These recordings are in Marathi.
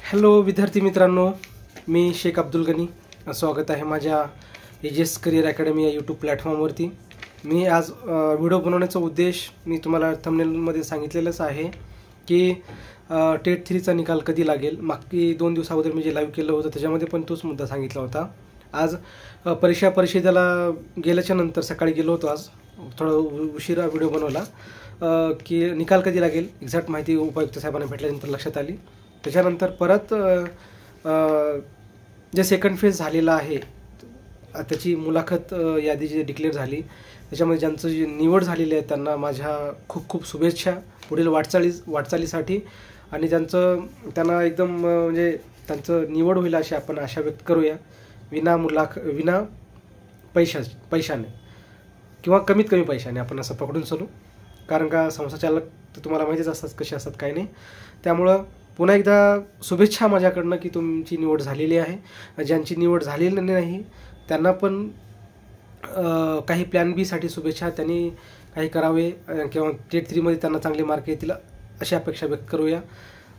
हॅलो विद्यार्थी मित्रांनो, मी शेख अब्दुल गनी. स्वागत आहे माझ्या एजेस करियर अकॅडमी या यूट्यूब प्लॅटफॉर्मवरती. मी आज व्हिडिओ बनवण्याचा उद्देश मी तुम्हाला थंबनेलमध्ये सांगितलेलंच आहे की टेट 3चा निकाल कधी लागेल. मागची 2 दिवस अगोदर मी जे लाईव्ह केलं होतं त्याच्यामध्ये पण तोच मुद्दा सांगितला होता. आज परिषदेला गेल्याच्या नंतर सकाळी गेलो होतो, आज थोडा उशिरा व्हिडिओ बनवला की निकाल कधी लागेल एक्झॅक्ट माहिती उपायुक्त साहेबांना भेटल्यानंतर लक्षात आली. त्याच्यानंतर परत जे सेकंड फेज झालेला आहे त्याची मुलाखत यादी जी डिक्लेअर झाली त्याच्यामध्ये ज्यांचं जी निवड झालेली आहे त्यांना माझ्या खूप खूप शुभेच्छा पुढील वाटचालीसाठी. आणि त्यांना एकदम म्हणजे त्यांचं निवड होईल अशी आपण आशा व्यक्त करूया. विना पैशाने किंवा कमीत कमी पैशाने आपण असं पकडून चालू, कारण का संस्था चालक तर तुम्हाला माहितीच असतात कसे असतात काही नाही. त्यामुळं पुन्हा एकदा शुभेच्छा माझ्याकडनं की तुमची निवड झालेली आहे. ज्यांची निवड झालेली नाही त्यांना पण काही प्लॅन बीसाठी शुभेच्छा. त्यांनी काही करावे किंवा टेट 3मध्ये त्यांना चांगले मार्क येतील अशी अपेक्षा व्यक्त करूया.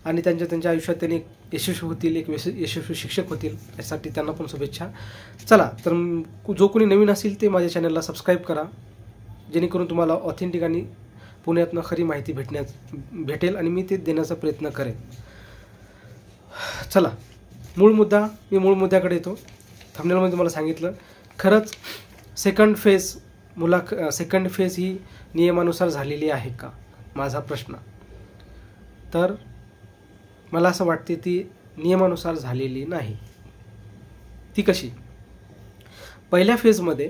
आणि त्यांच्या आयुष्यात त्यांनी यशस्वी होतील, एक यशस्वी शिक्षक होतील यासाठी त्यांना पण शुभेच्छा. चला तर जो कोणी नवीन असेल ते माझ्या चॅनलला सबस्क्राईब करा, जेणेकरून तुम्हाला ऑथेंटिक आणि पुण्यातनं खरी माहिती भेटेल आणि मी ते देण्याचा प्रयत्न करेन. चला मूळ मुद्द्याकडे येतो. थंबनेलमध्ये तुम्हाला सांगितलं, खरंच सेकंड फेज ही नियमानुसार झालेली आहे का माझा प्रश्न. तर मला असं वाटते ती नियमानुसार झालेली नाही. ती कशी? पहिल्या फेजमध्ये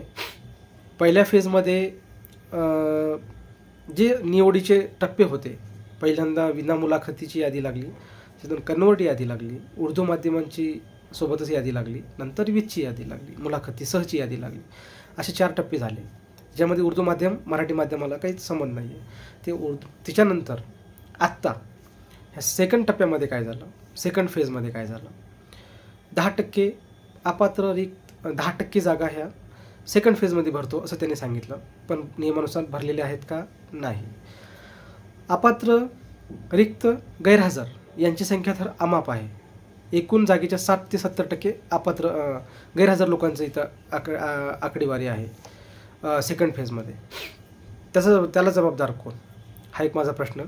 जे निवडीचे टप्पे होते, पहिल्यांदा विना मुलाखतीची यादी लागली, तिथून कन्वर्ट यादी लागली, उर्दू माध्यमांची सोबतच यादी लागली, नंतर विथची यादी लागली, मुलाखतीसहची यादी लागली. असे 4 टप्पे झाले ज्यामध्ये उर्दू माध्यम मराठी माध्यमाला काहीच संबंध नाही आहे. त्याच्यानंतर आत्ता ह्या सेकंड टप्प्यामध्ये काय झालं, सेकंड फेजमध्ये काय झालं, 10% अपात्र रिक्त 10% जागा ह्या सेकंड फेजमध्ये भरतो असं त्यांनी सांगितलं. पण नियमानुसार भरलेले आहेत का? नाही. अपात्र रिक्त गैरहजर यांची संख्या तर अमाप आहे. एकूण जागेच्या 60 ते 70% अपात्र गैरहजर लोकांचं इथं आकडेवारी आहे सेकंड फेजमध्ये. त्याला जबाबदार कोण, हा एक माझा प्रश्न.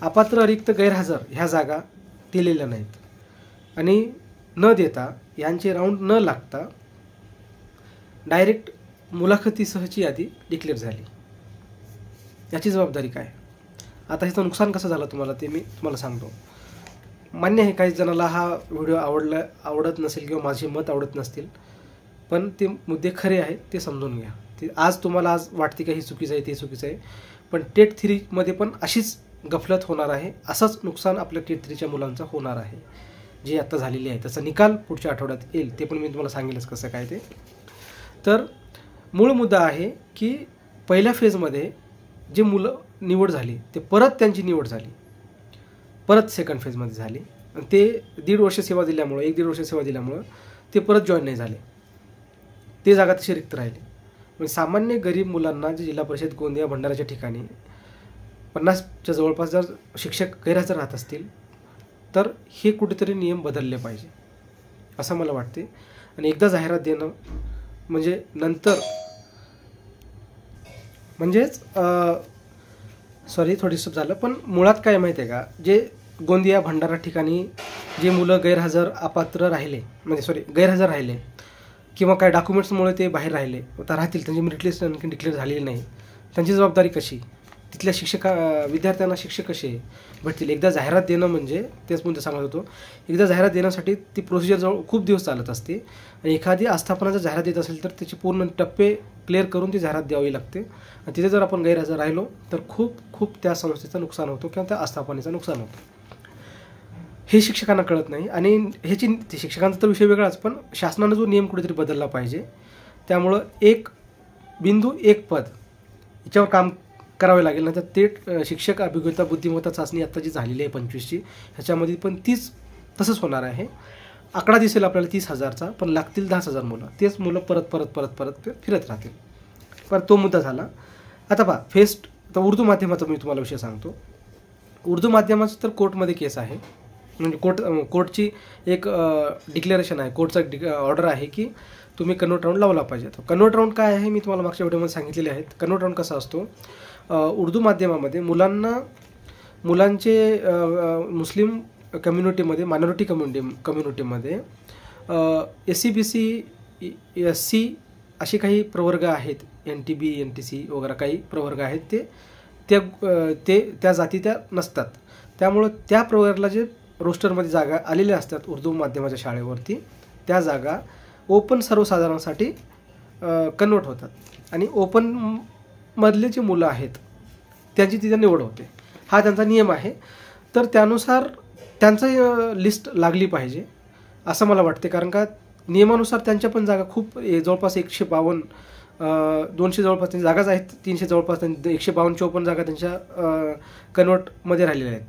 अपात्र रिक्त गैरहजर ह्या जागा दिलेल्या नाहीत आणि न देता यांचे राऊंड न लागता डायरेक्ट मुलाखतीसहची यादी डिक्लेअर झाली. याची जबाबदारी काय? आता ह्याचं नुकसान कसं झालं तुम्हाला ते मी तुम्हाला सांगतो. मान्य आहे काही जणाला हा व्हिडिओ आवडत नसेल किंवा माझे मत आवडत नसतील, पण ते मुद्दे खरे आहेत ते समजून घ्या. ते आज वाटते का हे चुकीचं आहे ते चुकीचं आहे, पण टेट 3मध्ये पण अशीच गफलत होणार आहे. असंच नुकसान आपल्या टेट 3च्या मुलांचं होणार आहे जे आता झालेली आहे. त्याचा निकाल पुढच्या आठवड्यात येईल, ते पण मी तुम्हाला सांगेलच कसं काय ते. तर मूळ मुद्दा आहे की पहिल्या फेजमध्ये जे मुलं निवड झाली ते परत त्यांची निवड झाली, परत सेकंड फेजमध्ये झाली आणि ते 1.5 वर्ष सेवा दिल्यामुळं ते परत जॉईन नाही झाले. ते जागा तशी रिक्त राहिली. म्हणजे सामान्य गरीब मुलांना जे जिल्हा परिषद गोंदिया भंडाराच्या ठिकाणी 50च्या जवळपास जर शिक्षक गैरहजर राहत असतील तर हे कुठेतरी नियम बदलले पाहिजे असं मला वाटते. आणि एकदा जाहिरात देणं म्हणजे नंतर थोडी डिस्टर्ब झालं, पण मुळात काय माहिती आहे का, जे गोंदिया भंडारा ठिकाणी जे मुलं गैरहजर राहिले किंवा काय डॉक्युमेंट्समुळे ते बाहेर राहिले आता राहतील, त्यांची मेरिट लिस्ट आणखी डिक्लेअर झालेली नाही, त्यांची जबाबदारी कशी, तिथल्या विद्यार्थ्यांना शिक्षक कसे भेटतील. एकदा जाहिरात देणं म्हणजे तेच मुद्दे सांगत होतो, एकदा जाहिरात देण्यासाठी ती प्रोसिजर जवळ खूप दिवस चालत असते. आणि एखादी आस्थापना जर जाहिरात देत असेल तर त्याचे पूर्ण टप्पे क्लिअर करून ती जाहिरात द्यावी लागते. आणि तिथे जर आपण गैरहजर राहिलो तर खूप त्या संस्थेचं नुकसान होतं किंवा त्या आस्थापनेचं नुकसान होतं. हे शिक्षकांना कळत नाही आणि शिक्षकांचा तर विषय वेगळाच, पण शासनानं जो नियम कुठेतरी बदलला पाहिजे. त्यामुळं 1 बिंदू 1 पद याच्यावर काम करावे लागेल. नंतर ते शिक्षक अभिज्ञता बुद्धिमत्ता चाचणी आता जी झालेली आहे 25ची, ह्याच्यामध्ये पण तसंच होणार आहे. आकडा दिसेल आपल्याला 30,000चा, पण लागतील 10,000 मुलं. तेच मुलं परत फिरत राहतील. पण तो मुद्दा झाला. आता पहा तर उर्दू माध्यमाचा मी तुम्हाला विषय सांगतो. उर्दू माध्यमाचं तर कोर्टमध्ये केस आहे म्हणजे कोर्टची एक डिक्लेरेशन आहे, कोर्टचा ऑर्डर आहे की तुम्ही कन्वर्ट राऊंड लावला पाहिजे. तर कन्वर्ट राऊंड काय आहे मी तुम्हाला मागच्या व्हिडिओमध्ये सांगितलेले आहेत. कन्वर्ट राऊंड कसा असतो, उर्दू माध्यमामध्ये मुलांचे मुस्लिम कम्युनिटीमध्ये, मायनॉरिटी कम्युनिटीमध्ये SC BC SC असे काही प्रवर्ग आहेत, NTB NTC वगैरे काही प्रवर्ग आहेत, त्या जाती त्या नसतात. त्यामुळं त्या प्रवर्गाला जे रोस्टरमध्ये जागा आलेल्या असतात उर्दू माध्यमाच्या शाळेवरती, त्या जागा ओपन सर्वसाधारणासाठी कन्वर्ट होतात आणि ओपनमधले जे मुलं आहेत त्यांची तिथे निवड होते. हा त्यांचा नियम आहे. तर त्यानुसार त्यांचं लिस्ट लागली पाहिजे असं मला वाटते, कारण का नियमानुसार त्यांच्या पण जागा खूप जवळपास 152 200 जवळपास त्यांच्या जागाच आहेत, 300 जवळपास 152-54 जागा त्यांच्या कन्वर्टमध्ये राहिलेल्या आहेत.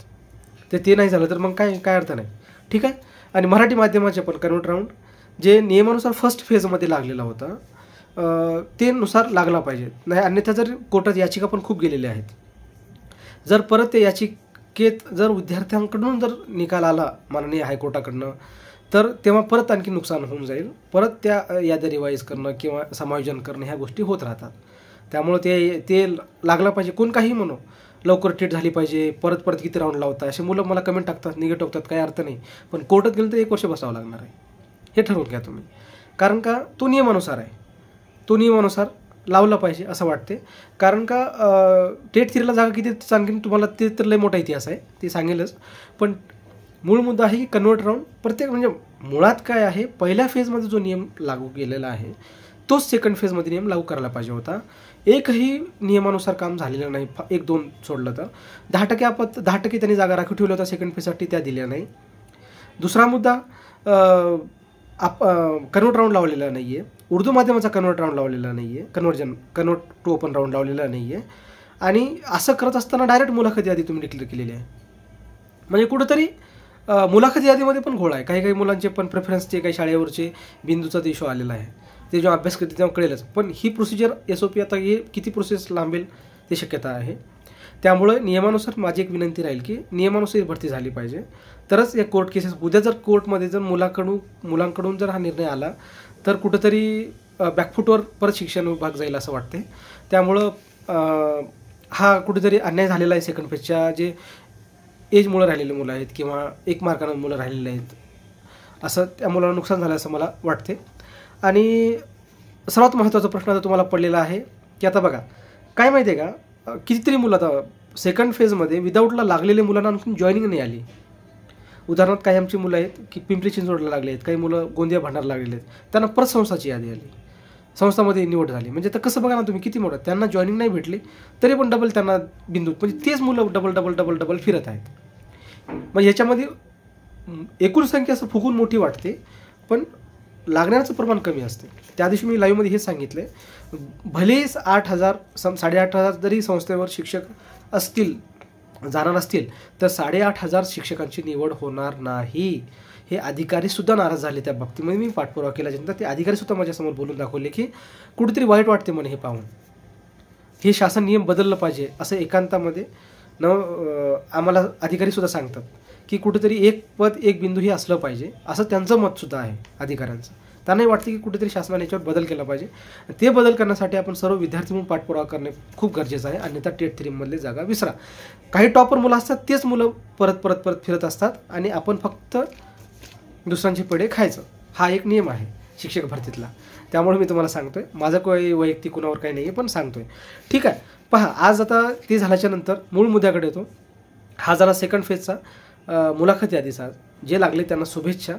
तर ते नाही झालं तर मग काय अर्थ नाही. ठीक आहे. आणि मराठी माध्यमाचे पण कन्वर्ट राऊंड जे नियमानुसार फर्स्ट फेजमध्ये लागलेला होता ते नुसार लागला पाहिजे. नाही अन्यथा जर कोर्टात याचिका पण खूप गेलेल्या आहेत, जर परत ते याचिकेत जर विद्यार्थ्यांकडून जर निकाल आला माननीय हायकोर्टाकडनं, तर तेव्हा परत आणखी नुकसान होऊन जाईल. परत त्या याद्या रिवाईज करणं किंवा समायोजन करणं ह्या गोष्टी होत राहतात. त्यामुळं ते लागला पाहिजे. कोण काही म्हणो, लवकर टीट झाली पाहिजे, परत किती राऊंड लावता, असे मुलं मला कमेंट टाकतात, निगेटिव्ह टाकतात, काही अर्थ नाही. पण कोर्टात गेलं तर 1 वर्ष बसावं लागणार आहे, हे ठरवून घ्या तुम्ही. कारण का तो नियमानुसार आहे, तो नियमानुसार लावला पाहिजे असं वाटते. कारण का टेट 3ला जागा किती सांगेन तुम्हाला, ते तर लय मोठा इतिहास आहे, ते सांगेलच. पण मूळ मुद्दा आहे की कन्वर्ट राऊंड प्रत्येक, म्हणजे मुळात काय आहे, पहिल्या फेजमध्ये जो नियम लागू केलेला आहे तोच सेकंड फेजमध्ये नियम लागू करायला पाहिजे होता. एकही नियमानुसार काम झालेलं नाही, 1-2 सोडलं तर. 10% त्यांनी जागा राखीव ठेवल्या होत्या सेकंड फेजसाठी, त्या दिल्या नाही. दुसरा मुद्दा, कन्वर्ट राऊंड लावलेला नाही आहे, उर्दू माध्यमाचा कन्वर्ट राऊंड लावलेला नाही आहे, कन्वर्ट टू ओपन राऊंड लावलेला नाही आहे. आणि असं करत असताना डायरेक्ट मुलाखती यादी तुम्ही डिक्लेअर केलेली आहे. म्हणजे कुठंतरी मुलाखती यादीमध्ये पण घोळ आहे. काही मुलांचे पण प्रेफरन्सचे, काही शाळेवरचे बिंदूचा इशू आलेला आहे. ते जेव्हा अभ्यास करते तेव्हा कळेलच. पण ही प्रोसिजर SOP आता हे किती प्रोसेस लांबेल ते शक्यता आहे. त्यामुळे नियमानुसार माझी एक विनंती राहील की नियमानुसार भरती झाली पाहिजे, तरच या कोर्ट केसेस, उद्या जर कोर्टमध्ये जर मुलांकडून जर हा निर्णय आला तर कुठंतरी बॅकफूटवर परत शिक्षण विभाग जाईल असं वाटते. त्यामुळं हा कुठेतरी अन्याय झालेला आहे. सेकंड फेजच्या जे एजमुळे राहिलेले मुलं आहेत किंवा 1 मार्कानं मुलं राहिलेले आहेत, असं त्या मुलांना नुकसान झालं असं मला वाटते. आणि सर्वात महत्त्वाचा प्रश्न आता तुम्हाला पडलेला आहे की आता बघा काय माहिती आहे का, कितीतरी मुलं आता सेकंड फेजमध्ये विदाऊटला लागलेले मुलांना आणखी जॉईनिंग नाही आली. उदाहरणार्थ काही आमची मुलं आहेत की पिंपरी चिंचवडला लागले आहेत, काही मुलं गोंदिया भांडारला लागलेले आहेत, त्यांना परत संस्थाची यादी आली, संस्थामध्ये निवड झाली. म्हणजे तर कसं बघा ना तुम्ही, किती मोठं, त्यांना जॉईनिंग नाही भेटली तरी पण डबल त्यांना बिंदू, म्हणजे तेच मुलं डबल फिरत आहेत. म्हणजे ह्याच्यामध्ये एकूण संख्या असं फुगून मोठी वाटते, पण लागण्याचं प्रमाण कमी असते. त्या दिवशी मी लाईव्हमध्ये हेच सांगितलं आहे, भलेच 8,000-8,500 जरी संस्थेवर शिक्षक जाणार असतील तर 8,500 शिक्षकांची निवड होणार नाही. हे अधिकारीसुद्धा नाराज झाले. त्या बाबतीमध्ये मी पाठपुरावा केला जनता, ते अधिकारीसुद्धा माझ्यासमोर बोलून दाखवले की कुठेतरी वाईट वाटते म्हणे हे पाहून, हे शासन नियम बदललं पाहिजे असं एकांतामध्ये आम्हाला अधिकारीसुद्धा सांगतात की कुठेतरी 1 पद 1 बिंदू हे असलं पाहिजे, असं त्यांचं मतसुद्धा आहे अधिकाऱ्यांचं. त्यांनाही वाटतं की कुठेतरी शासनाने याच्यावर बदल केला पाहिजे. ते बदल करण्यासाठी आपण सर्व विद्यार्थी म्हणून पाठपुरावा करणे खूप गरजेचं आहे. अन्यथा टेट 3मधले जागा विसरा. काही टॉपर मुलं असतात, तेच मुलं परत फिरत असतात आणि आपण फक्त दुसऱ्यांचे पेढे खायचं, हा एक नियम आहे शिक्षक भरतीतला. त्यामुळे मी तुम्हाला सांगतोय, माझं काही वैयक्तिक कुणावर काही नाही आहे, पण सांगतोय. ठीक आहे. पहा, आज आता ते झाल्याच्या नंतर मूळ मुद्द्याकडे येतो. हा झाला सेकंड फेजचा मुलाखत यादीचा. जे लागले त्यांना शुभेच्छा,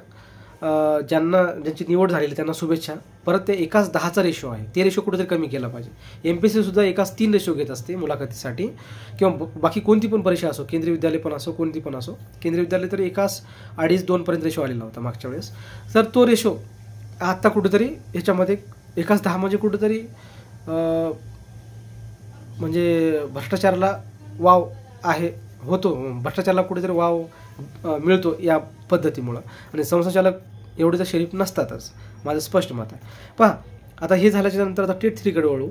ज्यांची निवड झालेली त्यांना शुभेच्छा. परत ते 1:10चा रेशो आहे, ते रेशो कुठेतरी कमी केला पाहिजे. MPSC सुद्धा 1:3 रेशो घेत असते मुलाखतीसाठी, किंवा बाकी कोणती पण परीक्षा असो, केंद्रीय विद्यालय पण असो, कोणती पण असो. केंद्रीय विद्यालय तर 1:2-2 पर्यंत रेशो आलेला होता मागच्या वेळेस. तर तो रेशो आत्ता कुठेतरी ह्याच्यामध्ये 1:10 म्हणजे कुठेतरी म्हणजे भ्रष्टाचाराला वाव होतो, भ्रष्टाचाराला कुठेतरी वाव मिळतो या पद्धतीमुळं. आणि संस्थाचालक एवढे तर शरीफ नसतातच, माझं स्पष्ट मत आहे. पहा, आता हे झाल्याच्या नंतर आता टेट 3कडे वळू.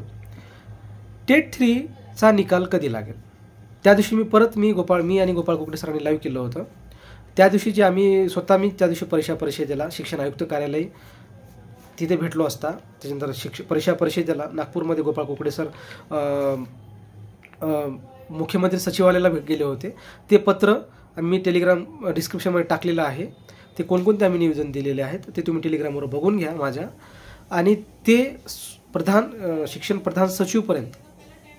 टेट 3चा निकाल कधी लागेल? त्या दिवशी मी आणि गोपाळ कुकडे सरांनी लाईव्ह केलं होतं. त्या दिवशी मी त्या दिवशी परीक्षा परिषदेला शिक्षण आयुक्त कार्यालय तिथे भेटलो असता. त्याच्यानंतर परीक्षा परिषदेला नागपूरमध्ये गोपाळ कुकडे सर मुख्यमंत्री सचिवालयाला गेले होते. ते पत्र मी टेलिग्राम डिस्क्रिप्शनमध्ये टाकलेलं आहे. ते कोणकोणते आम्ही निवेदन दिलेले आहेत ते तुम्ही टेलिग्रामवर बघून घ्या माझ्या. आणि ते शिक्षण प्रधान सचिवपर्यंत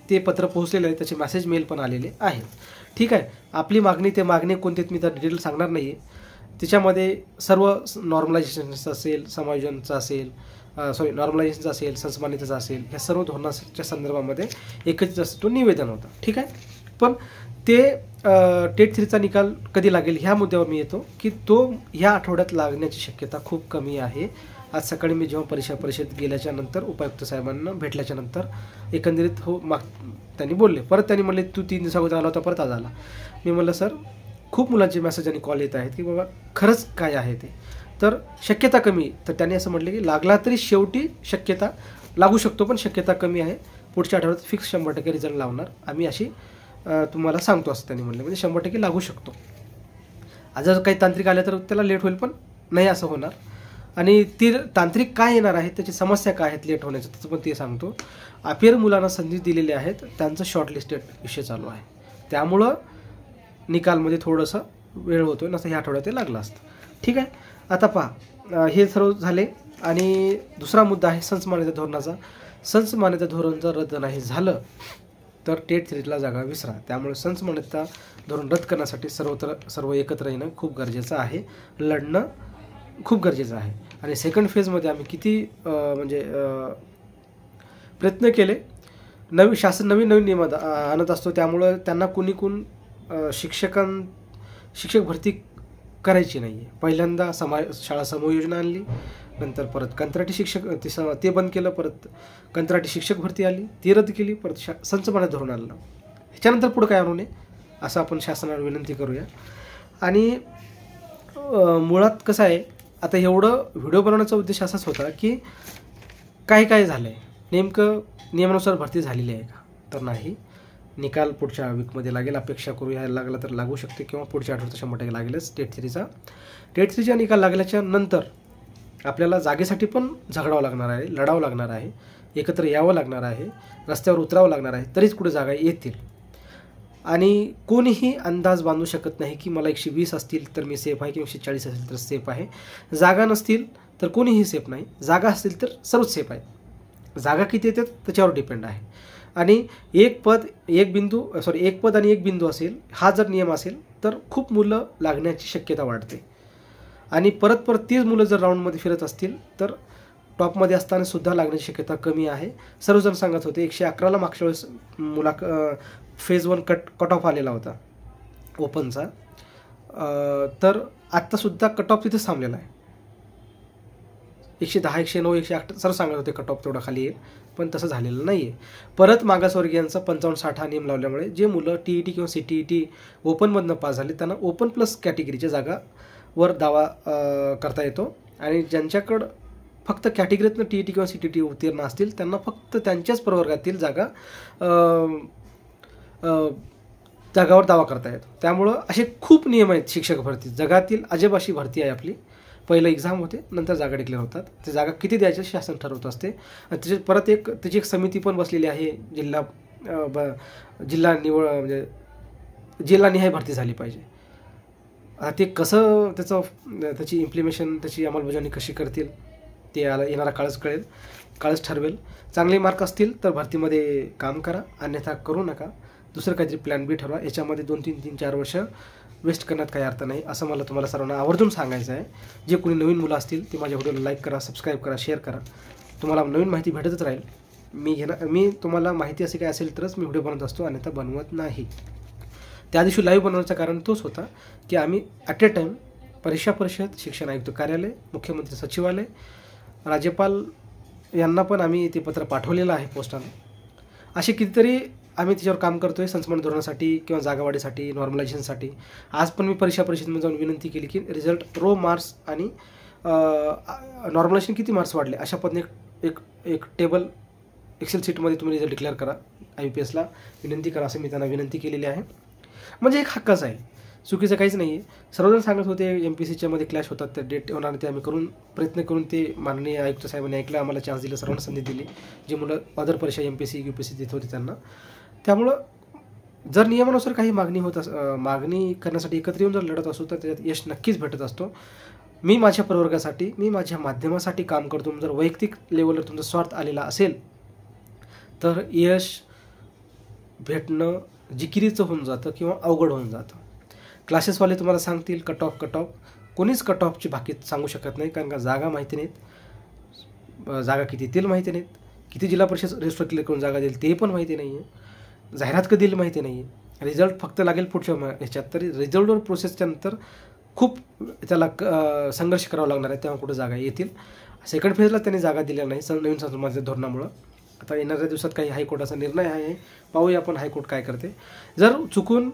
ते पत्र पोहोचलेलं आहे. त्याचे मेसेज मेल पण आलेले आहेत. ठीक आहे. आपली मागणी कोणते मी तर डिटेल सांगणार नाही आहे. त्याच्यामध्ये सर्व नॉर्मलायझेशनचं असेल, समायोजनचं असेल, नॉर्मलायझेशनचं असेल, संसमान्यतेचं असेल, ह्या सर्व धोरणाच्या संदर्भामध्ये एकच असं तो निवेदन होता. ठीक आहे. पण ते टेट 3चा निकाल कधी लागेल ह्या मुद्द्यावर मी येतो की तो ह्या आठवड्यात लागण्याची शक्यता खूप कमी आहे. आज सकाळी मी जेव्हा परीक्षा परिषद गेल्याच्या नंतर उपायुक्त साहेबांना भेटल्याच्या नंतर एकंदरीत त्यांनी बोलले. परत त्यांनी म्हणले तू 3 दिवसाअगोदर आला होता, परत आज आला. मी म्हणलं सर खूप मुलांचे मेसेज आणि कॉल येत आहेत की बाबा खरंच काय आहे ते, तर शक्यता कमी. तर त्यांनी असं म्हटलं की लागला तरी शेवटी शक्यता लागू शकतो, पण शक्यता कमी आहे. पुढच्या आठवड्यात फिक्स 100% रिझल्ट लावणार आम्ही अशी तुम्हाला सांगतो असं त्यांनी म्हटलं. म्हणजे 100% लागू शकतो. जर काही तांत्रिक आले तर त्याला लेट होईल, पण नाही असं होणार. आणि ती तांत्रिक काय येणार आहे, त्याची समस्या काय आहेत लेट होण्याचं त्याचं पण ते सांगतो. अपियर मुलांना संधी दिलेली आहेत, त्यांचं शॉर्टलिस्टेड विषय चालू आहे. त्यामुळं निकालमध्ये थोडंसं वेळ होतो, नसतं ह्या आठवड्यात ते लागलं असतं. ठीक आहे. आता पहा, हे सर्व झाले. आणि दुसरा मुद्दा आहे संच धोरणाचा. संच मान्यता धोरण जर रद्द नाही झालं तर टेट 3ला जागा विसरा. त्यामुळे संच मान्यता धोरण रद्द करण्यासाठी सर्व एकत्र येणं खूप गरजेचं आहे. लढणं खूप गरजेचं आहे. आणि सेकंड फेजमध्ये आम्ही किती प्रयत्न केले. शासन नवीन नियम आणत असतो. त्यामुळं त्यांना कोण शिक्षक भरती करायची नाही आहे. पहिल्यांदा शाळा समूहयोजना आणली, नंतर परत कंत्राटी शिक्षक ते बंद केलं, परत कंत्राटी शिक्षक भरती आली, ती रद्द केली, परत संच मान्यता धोरण आणलं. ह्याच्यानंतर पुढं काय आणू नये असं आपण शासनाला विनंती करूया. आणि मुळात कसं आहे, आता एवढं व्हिडिओ बनवण्याचा उद्देश असाच होता की काय झालं आहे, नेमकं नियमानुसार भरती झालेली आहे का, तर नाही. निकाल पुढच्या वीकमध्ये लागेल, अपेक्षा करू. ह्याला लागला तर लागू शकते किंवा पुढच्या आठवड्यात 100% लागेलच टेट 3चा निकाल लागल्याच्या नंतर आपल्याला जागेसाठी पण झगडावं लागणार आहे, लढावं लागणार आहे, एकत्र यावं लागणार आहे, रस्त्यावर उतरावं लागणार आहे, तरीच कुठे जागा येतील. आणि कोणीही अंदाज बांधू शकत नाही की मला 120 असतील तर मी सेफ आहे किंवा 140 असेल तर सेफ आहे. जागा नसतील तर कोणीही सेफ नाही, जागा असतील तर सर्वच सेफ आहे. जागा किती येतात त्याच्यावर डिपेंड आहे. आणि एक पद आणि एक बिंदू असेल, हा जर नियम असेल तर खूप मुलं लागण्याची शक्यता वाढते. आणि परत तीच मुलं जर राऊंडमध्ये फिरत असतील तर टॉपमध्ये असताना सुद्धा लागण्याची शक्यता कमी आहे. सर्वजण सांगत होते 111ला मागच्या वेळेस फेज 1 कट ऑफ आलेला होता ओपनचा, तर आत्तासुद्धा कट ऑफ तिथेच थांबलेला आहे. 110, 109, 108 सर्व सांगत होते कट ऑफ तेवढा खाली येईल, पण तसं झालेलं नाही आहे. परत मागासवर्गीयांचा 55-60 हा नियम लावल्यामुळे जे मुलं TET किंवा CTET ओपनमधनं पास झाले त्यांना ओपन प्लस कॅटेगरीच्या जागावर दावा करता येतो. आणि ज्यांच्याकडं फक्त कॅटेगरीतनं TET किंवा CTET उत्तीर्ण असतील त्यांना फक्त त्यांच्याच प्रवर्गातील जागावर दावा करता येतो. त्यामुळं असे खूप नियम आहेत शिक्षक भरती. जगातील अजब अशी भरती आहे आपली. पहिलं एक्झाम होते, नंतर जागा डिक्लेअर होतात. ते जागा किती द्यायच्या शासन ठरवत असते. आणि त्याची एक समिती पण बसलेली आहे. जिल्हानिहाय भरती झाली पाहिजे. ते कसं त्याची इम्प्लिमेशन, त्याची अंमलबजावणी कशी करतील ते येणारा काळच ठरवेल. चांगले मार्क असतील तर भरतीमध्ये काम करा, अन्यथा करू नका. दुसरं काहीतरी प्लॅन बी ठरवा. याच्यामध्ये 2-3-4 वर्ष वेस्ट करण्यात काही अर्थ नाही असं मला तुम्हाला सर्वांना आवर्जून सांगायचं आहे. जे कोणी नवीन मुलं असतील ते माझ्या व्हिडिओला लाईक करा, सबस्क्राईब करा, शेअर करा. तुम्हाला नवीन माहिती भेटतच राहील. मी तुम्हाला माहिती असे काय असेल तरच मी व्हिडिओ बनवत असतो, अन्यथा बनवत नाही. त्या दिवशी लाईव्ह बनवण्याचं कारण तोच होता की आम्ही ॲट ए टाईम परीक्षा परिषद, शिक्षण आयुक्त कार्यालय, मुख्यमंत्री सचिवालय, राज्यपाल यांना पण आम्ही ते पत्र पाठवलेलं आहे पोस्टाने. असे कितीतरी आम्ही त्याच्यावर काम करतो आहे संचमान धोरणासाठी किंवा जागावाढीसाठी, नॉर्मलायझेशनसाठी. आज पण मी परीक्षा परिषदेमध्ये जाऊन विनंती केली की रिझल्ट रो मार्क्स आणि नॉर्मलायझेशन किती मार्क्स वाढले अशा पद्धतीने एक टेबल एक्सेल शीटमध्ये तुम्ही रिझल्ट डिक्लेअर करा, IPSला विनंती करा असं मी त्यांना विनंती केलेली आहे. म्हणजे एक हक्कच आहे. चुकीचं काहीच नाही आहे. सर्वजण सांगत होते MPSCच्या मध्ये क्लॅश होतात, त्या डेट होणार, ते आम्ही प्रयत्न करून ते माननीय आयुक्त साहेबांनी ऐकलं, आम्हाला चान्स दिला, सर्वांना संधी दिली, जी मुलं अदर परीक्षा MPSC UPSC देत होती त्यांना. त्यामुळं जर नियमानुसार काही मागणी करण्यासाठी एकत्र येऊन जर लढत असतो तर त्याच्यात यश नक्कीच भेटत असतो. मी माझ्या प्रवर्गासाठी, मी माझ्या माध्यमासाठी काम करतो. जर वैयक्तिक लेवलवर तुमचा स्वार्थ आलेला असेल तर यश भेटणं जिकिरीचं होऊन जातं किंवा अवघड होऊन जातं. क्लासेसवाले तुम्हाला सांगतील कट ऑफ, कोणीच कट ऑफची बाकीत सांगू शकत नाही, कारण का जागा माहिती नाहीत, जागा किती येतील माहिती नाहीत, किती जिल्हा परिषद रजिस्टर क्लिअर करून जागा देईल ते पण माहिती नाही आहे, जाहिरात कधी येईल माहिती नाही आहे, रिझल्ट फक्त लागेल पुढच्या ह्याच्यात. तरी रिझल्टवर प्रोसेसच्या नंतर खूप त्याला संघर्ष करावा लागणार आहे, तेव्हा कुठं जागा येतील. सेकंड फेजला त्यांनी जागा दिल्या नाही नवीन संसदेच्या धोरणामुळं. आता येणाऱ्या दिवसात काही हायकोर्टाचा निर्णय आहे, पाहूया आपण हायकोर्ट काय करते. जर चुकून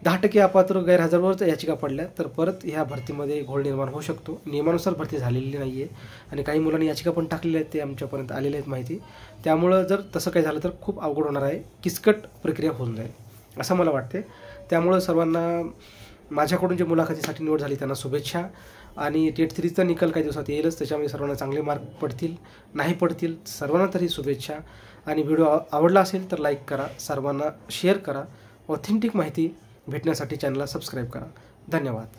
10% अपात्र गैरहजरवर याचिका पडल्या तर परत ह्या भरतीमध्ये घोळ निर्माण होऊ शकतो. नियमानुसार भरती झालेली नाही आहे आणि काही मुलांनी याचिका पण टाकलेल्या आहेत, ते आमच्यापर्यंत आलेले आहेत माहिती. त्यामुळं जर तसं काही झालं तर खूप अवघड होणार आहे, किचकट प्रक्रिया होऊन जाईल असं मला वाटते. त्यामुळं सर्वांना माझ्याकडून जे मुलाखतीसाठी निवड झाली त्यांना शुभेच्छा. आणि टेट 3चा निकाल काही दिवसात येईलच, त्याच्यामध्ये सर्वांना चांगले मार्क पडतील, नाही पडतील सर्वांना तरी शुभेच्छा. आणि व्हिडिओ आवडला असेल तर लाईक करा, सर्वांना शेअर करा. ऑथेंटिक माहिती भेटण्यासाठी चॅनलला सबस्क्राईब करा. धन्यवाद.